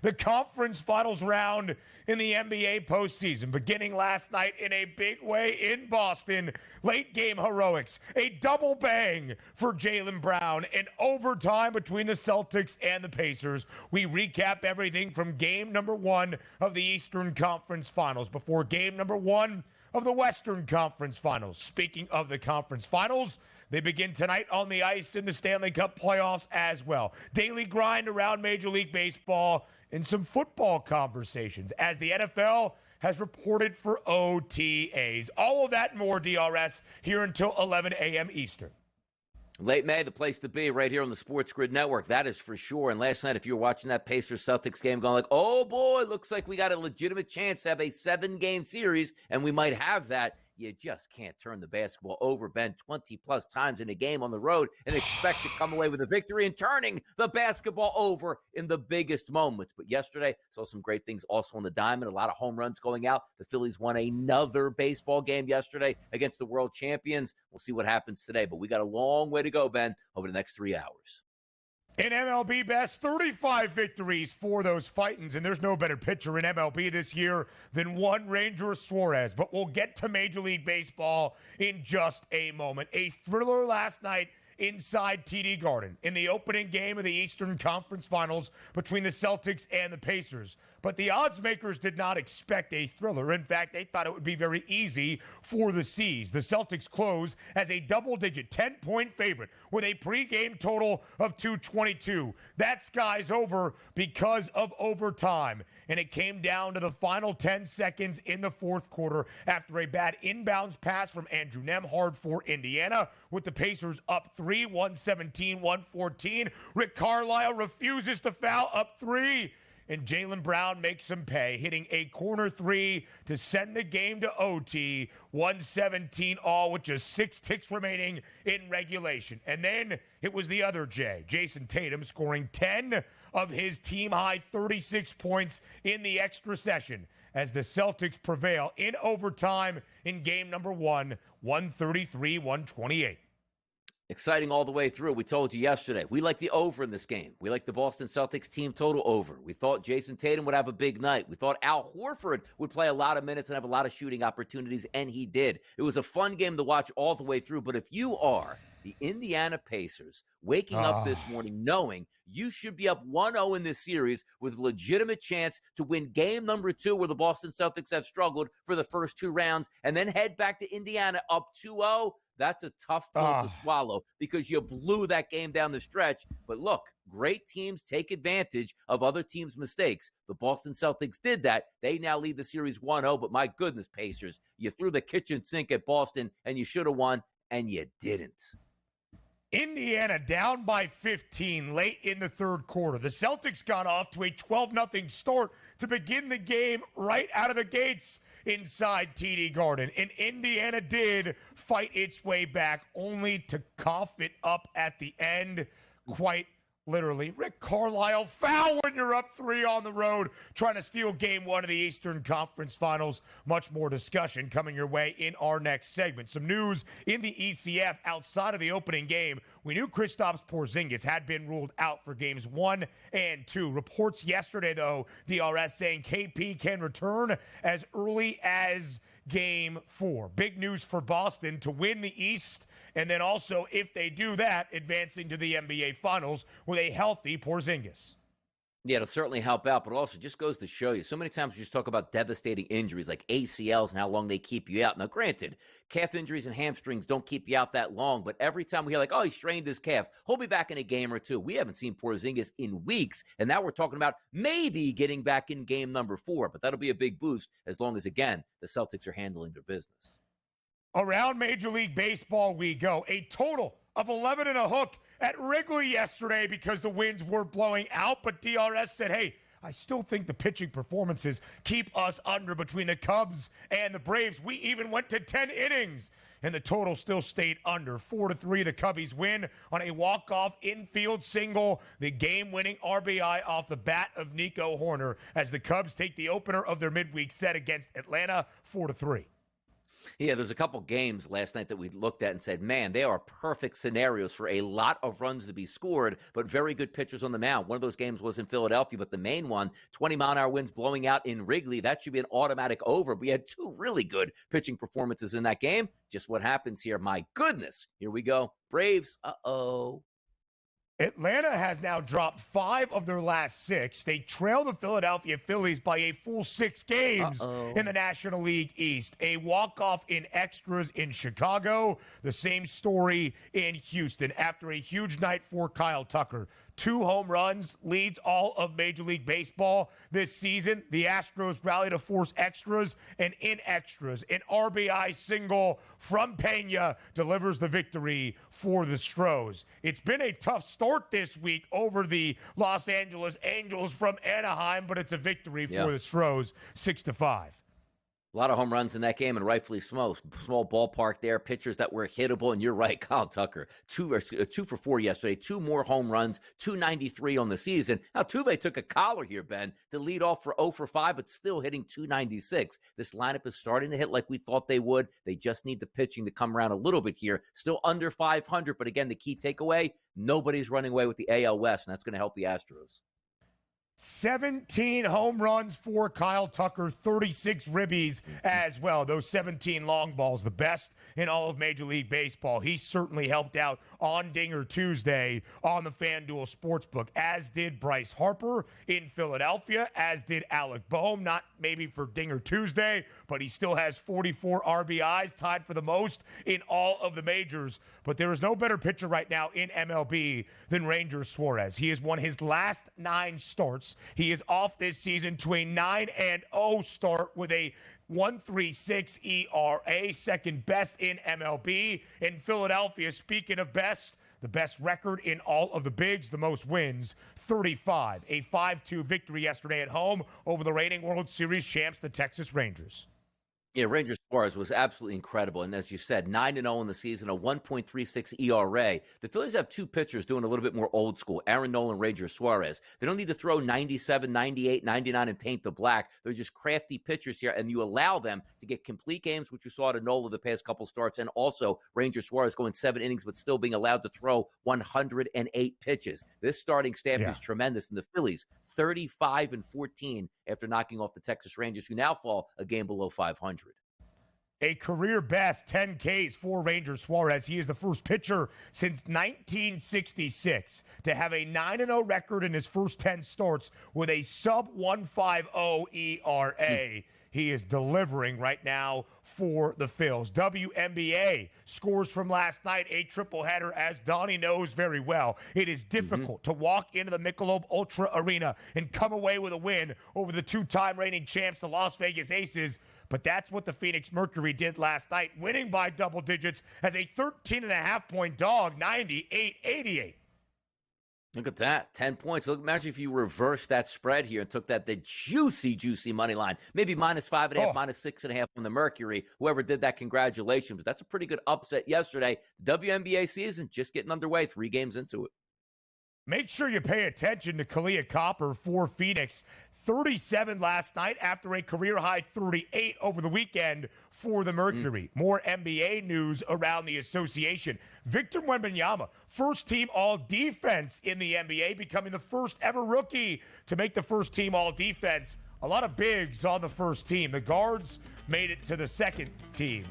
The conference finals round in the NBA postseason, beginning last night in a big way in Boston. Late game heroics, a double bang for Jaylen Brown, and overtime between the Celtics and the Pacers. We recap everything from game number 1 of the Eastern Conference Finals before game number 1 of the Western Conference Finals. Speaking of the conference finals, they begin tonight on the ice in the Stanley Cup playoffs as well. Daily grind around Major League Baseball and some football conversations as the NFL has reported for OTAs. All of that and more, DRS, here until 11 a.m. Eastern. Late May, the place to be right here on the SportsGrid Network. That is for sure. And last night, if you were watching that Pacers-Celtics game going like, oh boy, looks like we got a legitimate chance to have a 7-game series, and we might have that. You just can't turn the basketball over, Ben, 20-plus times in a game on the road and expect to come away with a victory and turning the basketball over in the biggest moments. But yesterday, saw some great things also on the diamond, a lot of home runs going out. The Phillies won another baseball game yesterday against the world champions. We'll see what happens today, but we got a long way to go, Ben, over the next 3 hours. In MLB best, 35 victories for those Fightins, and there's no better pitcher in MLB this year than one Ranger Suarez. But we'll get to Major League Baseball in just a moment. A thriller last night inside TD Garden in the opening game of the Eastern Conference Finals between the Celtics and the Pacers. But the odds makers did not expect a thriller. In fact, they thought it would be very easy for the C's. The Celtics close as a double-digit 10-point favorite with a pregame total of 222. That sky's over because of overtime. And it came down to the final 10 seconds in the fourth quarter after a bad inbounds pass from Andrew Nembhard for Indiana, with the Pacers up 3, 117-114. Rick Carlisle refuses to foul, up 3. And Jaylen Brown makes him pay, hitting a corner 3 to send the game to OT, 117 all with just 6 ticks remaining in regulation. And then it was the other Jay, Jason Tatum, scoring 10 of his team-high 36 points in the extra session as the Celtics prevail in overtime in game number 1, 133-128. Exciting all the way through. We told you yesterday, we like the over in this game. We like the Boston Celtics team total over. We thought Jason Tatum would have a big night. We thought Al Horford would play a lot of minutes and have a lot of shooting opportunities, and he did. It was a fun game to watch all the way through, but if you are the Indiana Pacers waking up this morning knowing you should be up 1-0 in this series with a legitimate chance to win game number 2 where the Boston Celtics have struggled for the first 2 rounds and then head back to Indiana up 2-0, that's a tough pill to swallow because you blew that game down the stretch. But look, great teams take advantage of other teams' mistakes. The Boston Celtics did that. They now lead the series 1-0, but my goodness, Pacers, you threw the kitchen sink at Boston and you should have won, and you didn't. Indiana down by 15 late in the third quarter. The Celtics got off to a 12-0 start to begin the game right out of the gates inside TD Garden. And Indiana did fight its way back, only to cough it up at the end, quite literally. Rick Carlisle, foul when you're up 3 on the road, trying to steal game 1 of the Eastern Conference Finals. Much more discussion coming your way in our next segment. Some news in the ECF outside of the opening game. We knew Kristaps Porzingis had been ruled out for games 1 and 2. Reports yesterday, though, DRS saying KP can return as early as game 4. Big news for Boston to win the East, and then also, if they do that, advancing to the NBA Finals with a healthy Porzingis. Yeah, it'll certainly help out, but also just goes to show you. So many times we just talk about devastating injuries like ACLs and how long they keep you out. Now, granted, calf injuries and hamstrings don't keep you out that long, but every time we hear like, oh, he strained his calf, he'll be back in a game or 2. We haven't seen Porzingis in weeks, and now we're talking about maybe getting back in game number 4, but that'll be a big boost as long as, again, the Celtics are handling their business. Around Major League Baseball we go. A total of 11 and a hook at Wrigley yesterday because the winds were blowing out. But DRS said, hey, I still think the pitching performances keep us under between the Cubs and the Braves. We even went to 10 innings, and the total still stayed under. 4-3, the Cubbies win on a walk-off infield single. The game-winning RBI off the bat of Nico Horner as the Cubs take the opener of their midweek set against Atlanta, 4-3. Yeah, there's a couple games last night that we looked at and said, man, they are perfect scenarios for a lot of runs to be scored, but very good pitchers on the mound. One of those games was in Philadelphia, but the main one, 20-mile-an-hour winds blowing out in Wrigley, that should be an automatic over. We had two really good pitching performances in that game. Just what happens here? My goodness. Here we go. Braves. Uh-oh. Atlanta has now dropped 5 of their last 6. They trail the Philadelphia Phillies by a full 6 games in the National League East. A walk-off in extras in Chicago. The same story in Houston after a huge night for Kyle Tucker. 2 home runs, leads all of Major League Baseball this season. The Astros rally to force extras, and in extras, an RBI single from Pena delivers the victory for the Stros. It's been a tough start this week over the Los Angeles Angels from Anaheim, but it's a victory for the Stros, 6-5. A lot of home runs in that game, and rightfully small ballpark there. Pitchers that were hittable, and you're right, Kyle Tucker, 2 for 4 yesterday, 2 more home runs, 293 on the season. Now, Tuve took a collar here, Ben, to lead off for 0 for 5, but still hitting 296. This lineup is starting to hit like we thought they would. They just need the pitching to come around a little bit here. Still under 500, but again, the key takeaway, nobody's running away with the AL West, and that's going to help the Astros. 17 home runs for Kyle Tucker, 36 ribbies as well. Those 17 long balls, the best in all of Major League Baseball. He certainly helped out on Dinger Tuesday on the FanDuel Sportsbook, as did Bryce Harper in Philadelphia, as did Alec Boehm, not maybe for Dinger Tuesday, but he still has 44 RBIs, tied for the most in all of the majors. But there is no better pitcher right now in MLB than Ranger Suarez. He has won his last 9 starts. He is off this season to a 9-0 start with a 1.36 ERA, second best in MLB. In Philadelphia, speaking of best, the best record in all of the bigs, the most wins, 35. A 5-2 victory yesterday at home over the reigning World Series champs, the Texas Rangers. Yeah, Ranger Suarez was absolutely incredible. And as you said, 9-0 in the season, a 1.36 ERA. The Phillies have 2 pitchers doing a little bit more old school, Aaron Nola, Ranger Suarez. They don't need to throw 97, 98, 99 and paint the black. They're just crafty pitchers here, and you allow them to get complete games, which you saw to Nola the past couple starts, and also Ranger Suarez going 7 innings, but still being allowed to throw 108 pitches. This starting staff is tremendous, and the Phillies, 35-14 after knocking off the Texas Rangers, who now fall a game below 500. A career best 10 Ks for Ranger Suarez. He is the first pitcher since 1966 to have a 9-0 record in his first 10 starts with a sub 1.50 ERA. He is delivering right now for the Phils. WNBA scores from last night, a triple header, as Donnie knows very well. It is difficult to walk into the Michelob Ultra Arena and come away with a win over the 2-time reigning champs, the Las Vegas Aces. But that's what the Phoenix Mercury did last night, winning by double digits as a 13.5-point dog, 98-88. Look at that, 10 points. Look, imagine if you reversed that spread here and took the juicy money line. Maybe -5.5, -6.5 on the Mercury. Whoever did that, congratulations. But that's a pretty good upset yesterday. WNBA season just getting underway, 3 games into it. Make sure you pay attention to Kalia Copper for Phoenix. 37 last night after a career-high 38 over the weekend for the Mercury. More NBA news around the association. Victor Wembanyama, first-team all-defense in the NBA, becoming the first-ever rookie to make the first-team all-defense. A lot of bigs on the first team. The guards made it to the second team.